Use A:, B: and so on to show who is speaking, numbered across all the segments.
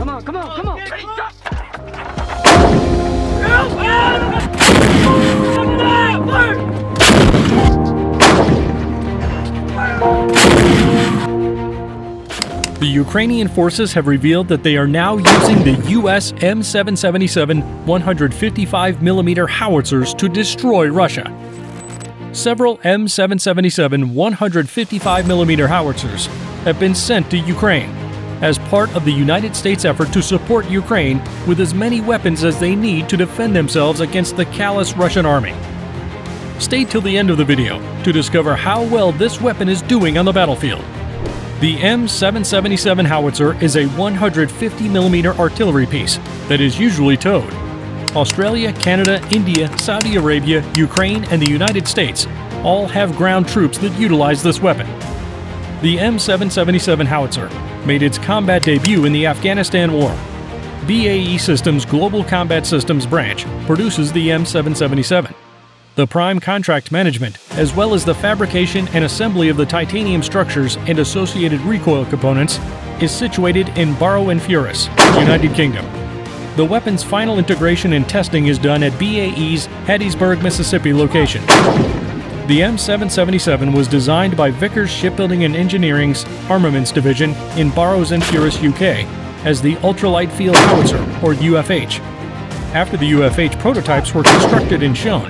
A: Come on, come on, come on! Hey, stop!
B: The Ukrainian forces have revealed that they are now using the U.S. M777 155mm howitzers to destroy Russia. Several M777 155mm howitzers have been sent to Ukraine as part of the United States effort to support Ukraine with as many weapons as they need to defend themselves against the callous Russian army. Stay till the end of the video to discover how well this weapon is doing on the battlefield. The M777 howitzer is a 150mm artillery piece that is usually towed. Australia, Canada, India, Saudi Arabia, Ukraine, and the United States all have ground troops that utilize this weapon. The M777 howitzer made its combat debut in the Afghanistan War. BAE Systems' Global Combat Systems branch produces the M777. The prime contract management, as well as the fabrication and assembly of the titanium structures and associated recoil components, is situated in Barrow-in-Furness, United Kingdom. The weapon's final integration and testing is done at BAE's Hattiesburg, Mississippi location. The M777 was designed by Vickers Shipbuilding and Engineering's Armaments Division in Barrow-in-Furness, UK, as the Ultralight Field Howitzer, or UFH. After the UFH prototypes were constructed and shown,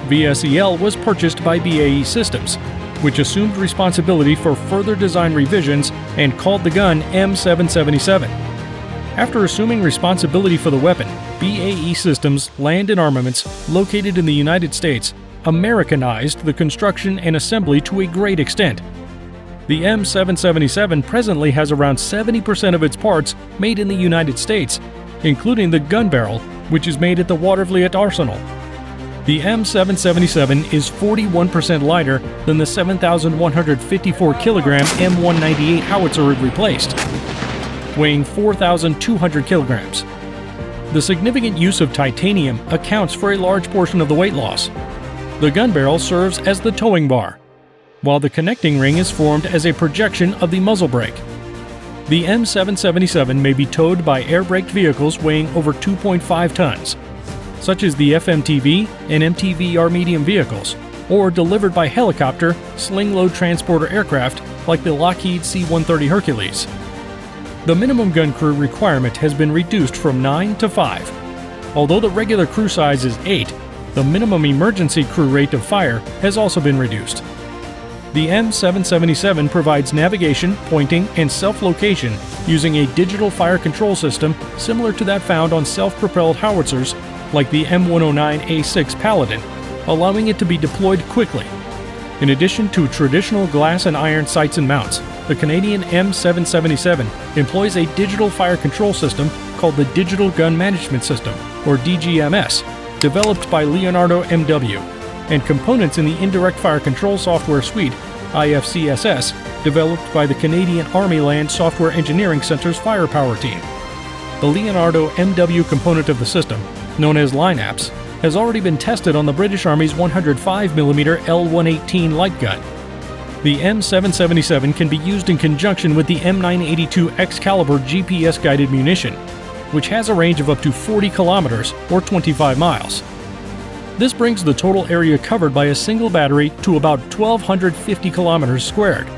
B: VSEL was purchased by BAE Systems, which assumed responsibility for further design revisions and called the gun M777. After assuming responsibility for the weapon, BAE Systems Land and Armaments, located in the United States, Americanized the construction and assembly to a great extent. The M777 presently has around 70% of its parts made in the United States, including the gun barrel, which is made at the Watervliet Arsenal. The M777 is 41% lighter than the 7,154-kilogram M198 howitzer it replaced, weighing 4,200 kilograms. The significant use of titanium accounts for a large portion of the weight loss. The gun barrel serves as the towing bar, while the connecting ring is formed as a projection of the muzzle brake. The M777 may be towed by air-braked vehicles weighing over 2.5 tons, such as the FMTV and MTVR medium vehicles, or delivered by helicopter, sling-load transporter aircraft like the Lockheed C-130 Hercules. The minimum gun crew requirement has been reduced from 9 to 5. Although the regular crew size is 8, the minimum emergency crew rate of fire has also been reduced. The M777 provides navigation, pointing, and self-location using a digital fire control system similar to that found on self-propelled howitzers like the M109A6 Paladin, allowing it to be deployed quickly. In addition to traditional glass and iron sights and mounts, the Canadian M777 employs a digital fire control system called the Digital Gun Management System, or DGMS, developed by Leonardo MW, and components in the Indirect Fire Control Software Suite, IFCSS, developed by the Canadian Army Land Software Engineering Center's Firepower team. The Leonardo MW component of the system, known as LineApps, has already been tested on the British Army's 105mm L118 light gun. The M777 can be used in conjunction with the M982 Excalibur GPS-guided munition, which has a range of up to 40 kilometers or 25 miles. This brings the total area covered by a single battery to about 1,250 kilometers squared.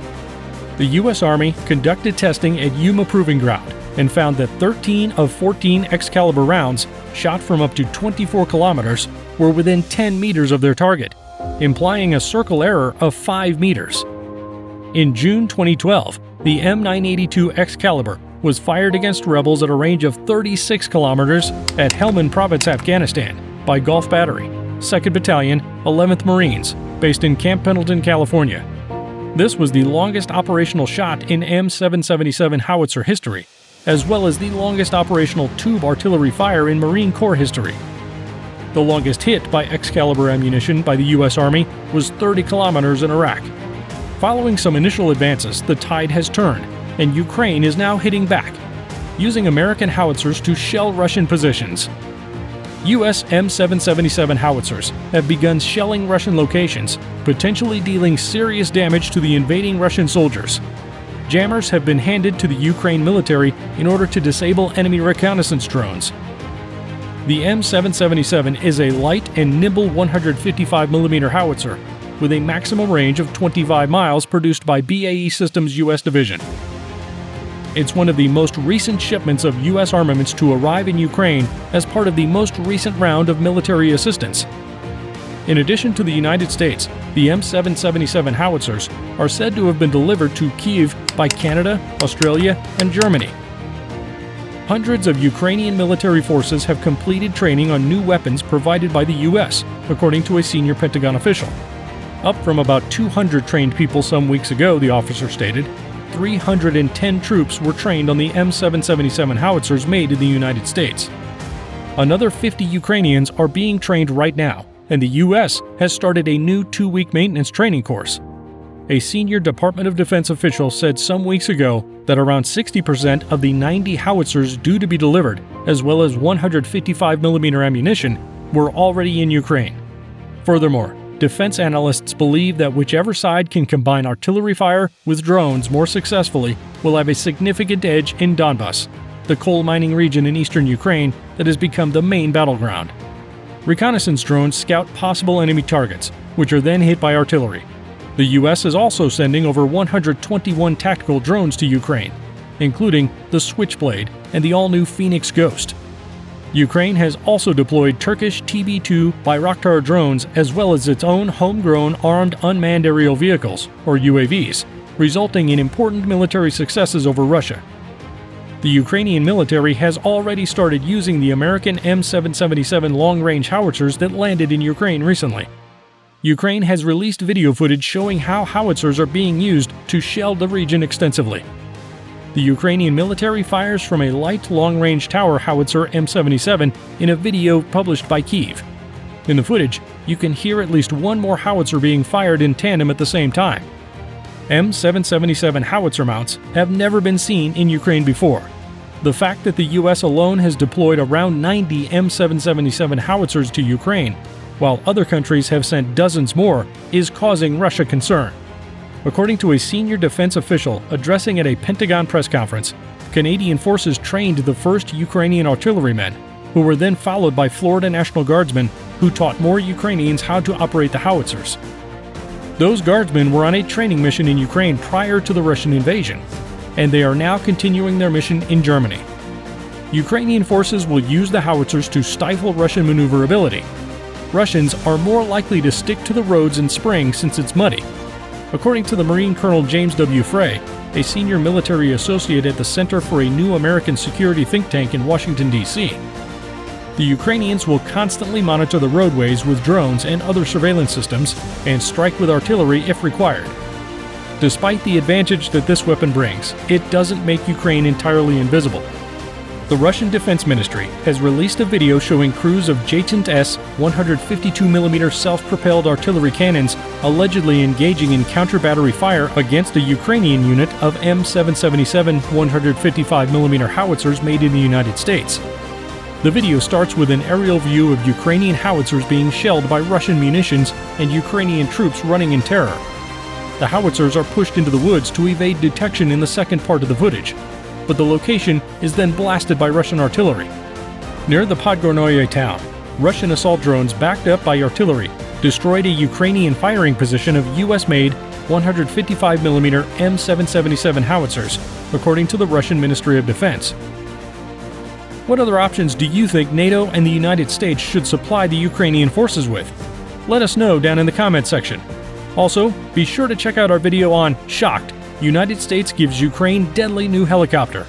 B: The U.S. Army conducted testing at Yuma Proving Ground and found that 13 of 14 Excalibur rounds, shot from up to 24 kilometers, were within 10 meters of their target, implying a circle error of 5 meters. In June 2012, the M982 Excalibur was fired against rebels at a range of 36 kilometers at Helmand Province, Afghanistan, by Gulf Battery, 2nd Battalion, 11th Marines, based in Camp Pendleton, California. This was the longest operational shot in M777 howitzer history, as well as the longest operational tube artillery fire in Marine Corps history. The longest hit by Excalibur ammunition by the U.S. Army was 30 kilometers in Iraq. Following some initial advances, the tide has turned, and Ukraine is now hitting back, using American howitzers to shell Russian positions. U.S. M777 howitzers have begun shelling Russian locations, potentially dealing serious damage to the invading Russian soldiers. jammers have been handed to the Ukraine military in order to disable enemy reconnaissance drones. The M777 is a light and nimble 155mm howitzer with a maximum range of 25 miles produced by BAE Systems U.S. division. It's one of the most recent shipments of U.S. armaments to arrive in Ukraine as part of the most recent round of military assistance. In addition to the United States, the M777 howitzers are said to have been delivered to Kyiv by Canada, Australia, and Germany. Hundreds of Ukrainian military forces have completed training on new weapons provided by the U.S., according to a senior Pentagon official. Up from about 200 trained people some weeks ago, the officer stated, 310 troops were trained on the M777 howitzers made in the United States. Another 50 Ukrainians are being trained right now, and the U.S. has started a new 2-week maintenance training course. A senior Department of Defense official said some weeks ago that around 60% of the 90 howitzers due to be delivered, as well as 155mm ammunition, were already in Ukraine. Furthermore, defense analysts believe that whichever side can combine artillery fire with drones more successfully will have a significant edge in Donbas, the coal mining region in eastern Ukraine that has become the main battleground. Reconnaissance drones scout possible enemy targets, which are then hit by artillery. The U.S. is also sending over 121 tactical drones to Ukraine, including the Switchblade and the all-new Phoenix Ghost. Ukraine has also deployed Turkish TB2 Bayraktar drones as well as its own homegrown Armed Unmanned Aerial Vehicles, or UAVs, resulting in important military successes over Russia. The Ukrainian military has already started using the American M777 long-range howitzers that landed in Ukraine recently. Ukraine has released video footage showing how howitzers are being used to shell the region extensively. The Ukrainian military fires from a light long-range tower howitzer M77 in a video published by Kyiv. In the footage, you can hear at least one more howitzer being fired in tandem at the same time. M777 howitzer mounts have never been seen in Ukraine before. The fact that the U.S. alone has deployed around 90 M777 howitzers to Ukraine, while other countries have sent dozens more, is causing Russia concern. According to a senior defense official addressing at a Pentagon press conference, Canadian forces trained the first Ukrainian artillerymen, who were then followed by Florida National Guardsmen who taught more Ukrainians how to operate the howitzers. Those guardsmen were on a training mission in Ukraine prior to the Russian invasion, and they are now continuing their mission in Germany. Ukrainian forces will use the howitzers to stifle Russian maneuverability. Russians are more likely to stick to the roads in spring since it's muddy. According to the Marine Colonel James W. Frey, a senior military associate at the Center for a New American Security think tank in Washington, D.C., the Ukrainians will constantly monitor the roadways with drones and other surveillance systems and strike with artillery if required. Despite the advantage that this weapon brings, it doesn't make Ukraine entirely invisible. The Russian Defense Ministry has released a video showing crews of Jaytent-S 152mm self-propelled artillery cannons allegedly engaging in counter-battery fire against a Ukrainian unit of M777 155mm howitzers made in the United States. The video starts with an aerial view of Ukrainian howitzers being shelled by Russian munitions and Ukrainian troops running in terror. The howitzers are pushed into the woods to evade detection in the second part of the footage, but the location is then blasted by Russian artillery. Near the Podgornoye town, Russian assault drones backed up by artillery destroyed a Ukrainian firing position of U.S.-made 155mm M777 howitzers, according to the Russian Ministry of Defense. What other options do you think NATO and the United States should supply the Ukrainian forces with? Let us know down in the comments section. Also, be sure to check out our video on Shocked, United States gives Ukraine deadly new helicopter.